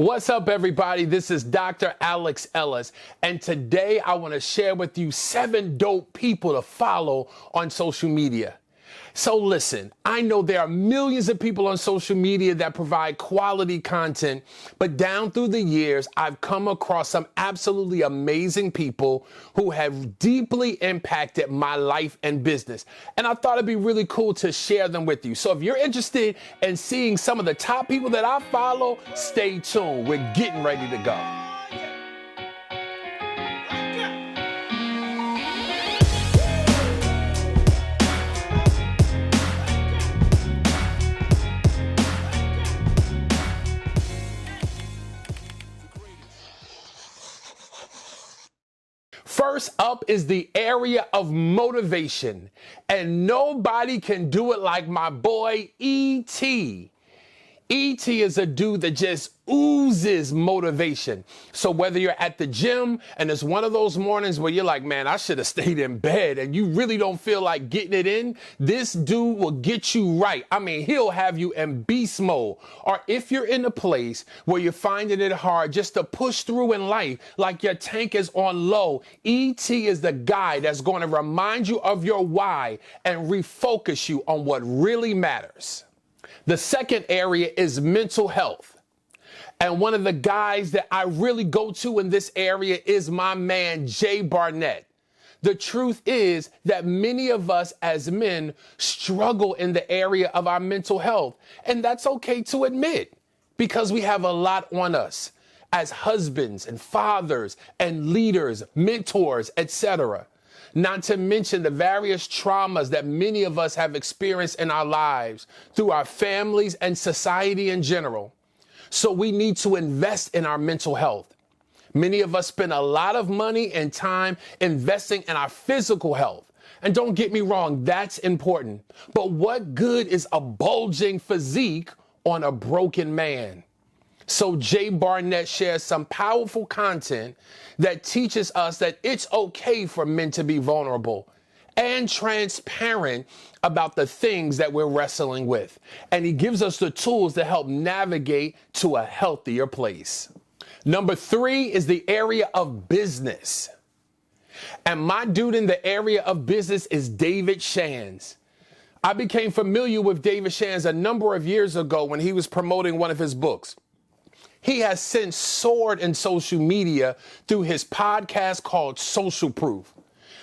What's up, everybody? This is Dr. Alex Ellis, and today I want to share with you 7 dope people to follow on social media. So listen, I know there are millions of people on social media that provide quality content, but down through the years, I've come across some absolutely amazing people who have deeply impacted my life and business. And I thought it'd be really cool to share them with you. So if you're interested in seeing some of the top people that I follow, stay tuned. We're getting ready to go. First up is the area of motivation, and nobody can do it like my boy E.T. E.T. is a dude that just oozes motivation. So whether you're at the gym and it's one of those mornings where you're like, man, I should have stayed in bed, and you really don't feel like getting it in, this dude will get you right. I mean, he'll have you in beast mode. Or if you're in a place where you're finding it hard just to push through in life, like your tank is on low, E.T. is the guy that's going to remind you of your why and refocus you on what really matters. The second area is mental health. And one of the guys that I really go to in this area is my man, Barnett. The truth is that many of us as men struggle in the area of our mental health. And that's okay to admit, because we have a lot on us as husbands and fathers and leaders, mentors, etc. Not to mention the various traumas that many of us have experienced in our lives through our families and society in general. So we need to invest in our mental health. Many of us spend a lot of money and time investing in our physical health. And don't get me wrong, that's important. But what good is a bulging physique on a broken man? So Barnett shares some powerful content that teaches us that it's okay for men to be vulnerable and transparent about the things that we're wrestling with. And he gives us the tools to help navigate to a healthier place. Number 3 is the area of business. And my dude in the area of business is David Shands. I became familiar with David Shands a number of years ago when he was promoting one of his books. He has since soared in social media through his podcast called Social Proof,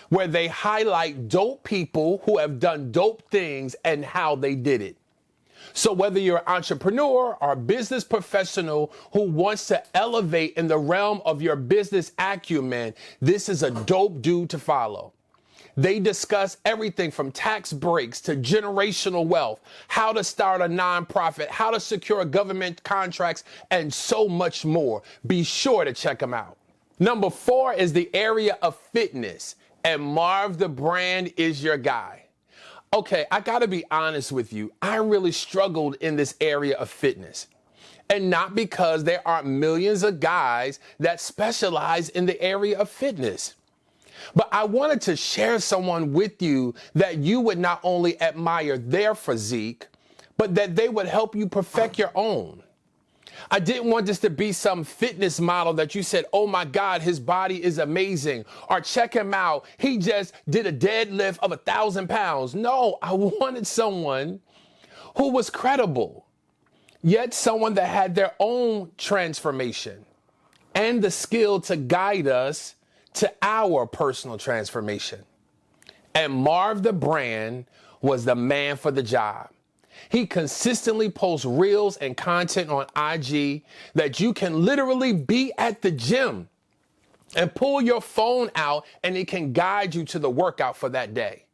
where they highlight dope people who have done dope things and how they did it. So whether you're an entrepreneur or a business professional who wants to elevate in the realm of your business acumen, this is a dope dude to follow. They discuss everything from tax breaks to generational wealth, how to start a nonprofit, how to secure government contracts, and so much more. Be sure to check them out. Number 4 is the area of fitness, and Marv the brand is your guy. Okay, I gotta be honest with you. I really struggled in this area of fitness. And not because there aren't millions of guys that specialize in the area of fitness. But I wanted to share someone with you that you would not only admire their physique, but that they would help you perfect your own. I didn't want this to be some fitness model that you said, oh my God, his body is amazing. Or check him out, he just did a deadlift of 1,000 pounds. No, I wanted someone who was credible, yet someone that had their own transformation and the skill to guide us to our personal transformation. And Marv the brand was the man for the job. He consistently posts reels and content on IG that you can literally be at the gym and pull your phone out and it can guide you to the workout for that day.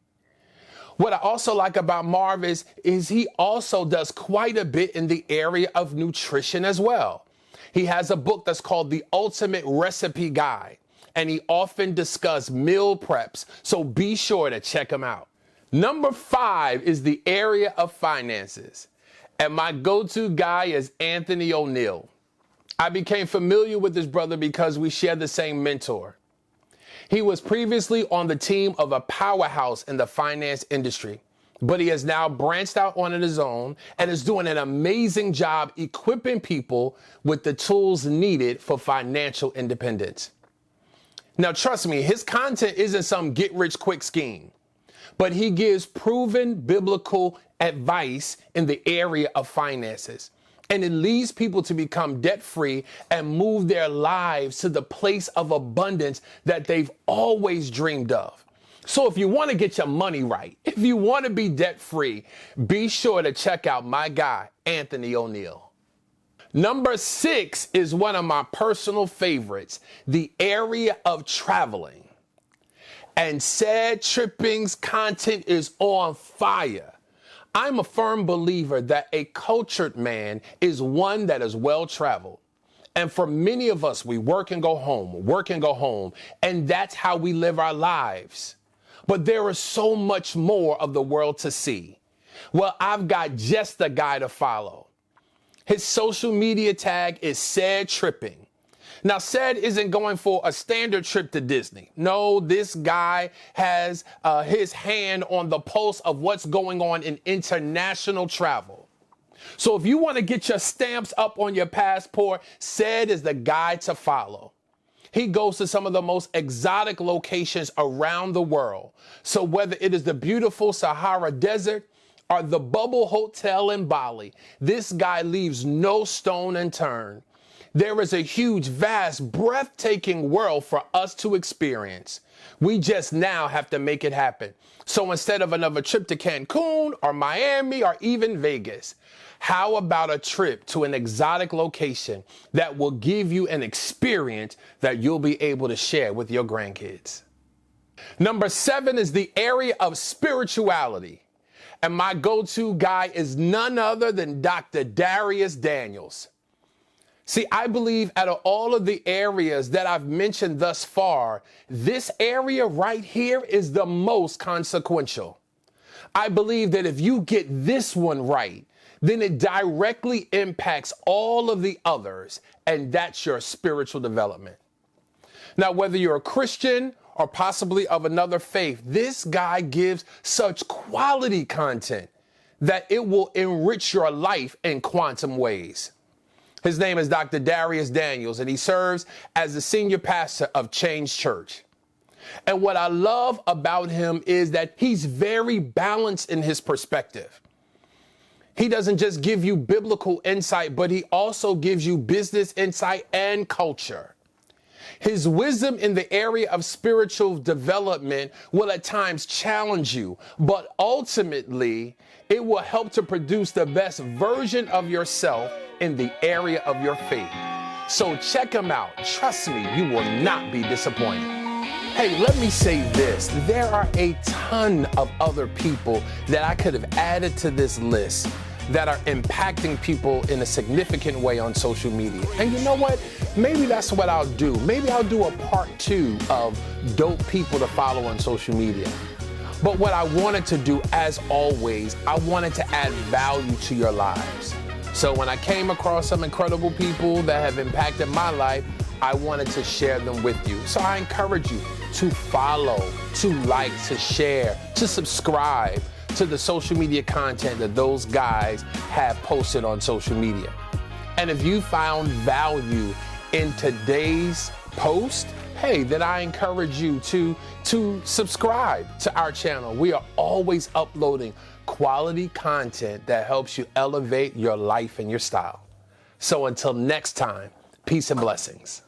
What I also like about Marv is he also does quite a bit in the area of nutrition as well. He has a book that's called The Ultimate Recipe Guide, and he often discusses meal preps, so be sure to check him out. Number 5 is the area of finances, and my go-to guy is Anthony O'Neill. I became familiar with this brother because we share the same mentor. He was previously on the team of a powerhouse in the finance industry, but he has now branched out on his own and is doing an amazing job equipping people with the tools needed for financial independence. Now, trust me, his content isn't some get-rich-quick scheme, but he gives proven biblical advice in the area of finances. And it leads people to become debt-free and move their lives to the place of abundance that they've always dreamed of. So if you want to get your money right, if you want to be debt-free, be sure to check out my guy, Anthony O'Neill. Number 6 is one of my personal favorites, the area of traveling. And Cedric's content is on fire. I'm a firm believer that a cultured man is one that is well traveled. And for many of us, we work and go home, and that's how we live our lives. But there is so much more of the world to see. Well, I've got just the guy to follow. His social media tag is Cedric. Now, Ced isn't going for a standard trip to Disney. No, this guy has his hand on the pulse of what's going on in international travel. So if you want to get your stamps up on your passport, Ced is the guy to follow. He goes to some of the most exotic locations around the world. So whether it is the beautiful Sahara Desert or the Bubble Hotel in Bali, this guy leaves no stone unturned. There is a huge, vast, breathtaking world for us to experience. We just now have to make it happen. So instead of another trip to Cancun or Miami or even Vegas, how about a trip to an exotic location that will give you an experience that you'll be able to share with your grandkids? Number 7 is the area of spirituality. And my go-to guy is none other than Dr. Dharius Daniels. See, I believe out of all of the areas that I've mentioned thus far, this area right here is the most consequential. I believe that if you get this one right, then it directly impacts all of the others, and that's your spiritual development. Now, whether you're a Christian or possibly of another faith, this guy gives such quality content that it will enrich your life in quantum ways. His name is Dr. Dharius Daniels, and he serves as the senior pastor of Change Church. And what I love about him is that he's very balanced in his perspective. He doesn't just give you biblical insight, but he also gives you business insight and culture. His wisdom in the area of spiritual development will at times challenge you, but ultimately it will help to produce the best version of yourself in the area of your faith. So check him out. Trust me, you will not be disappointed. Hey, let me say this. There are a ton of other people that I could have added to this list that are impacting people in a significant way on social media. And you know what? Maybe that's what I'll do. Maybe I'll do a part 2 of dope people to follow on social media. But what I wanted to do, as always, I wanted to add value to your lives. So when I came across some incredible people that have impacted my life, I wanted to share them with you. So I encourage you to follow, to like, to share, to subscribe to the social media content that those guys have posted on social media. And if you found value in today's post, hey, then I encourage you to subscribe to our channel. We are always uploading quality content that helps you elevate your life and your style. So until next time, peace and blessings.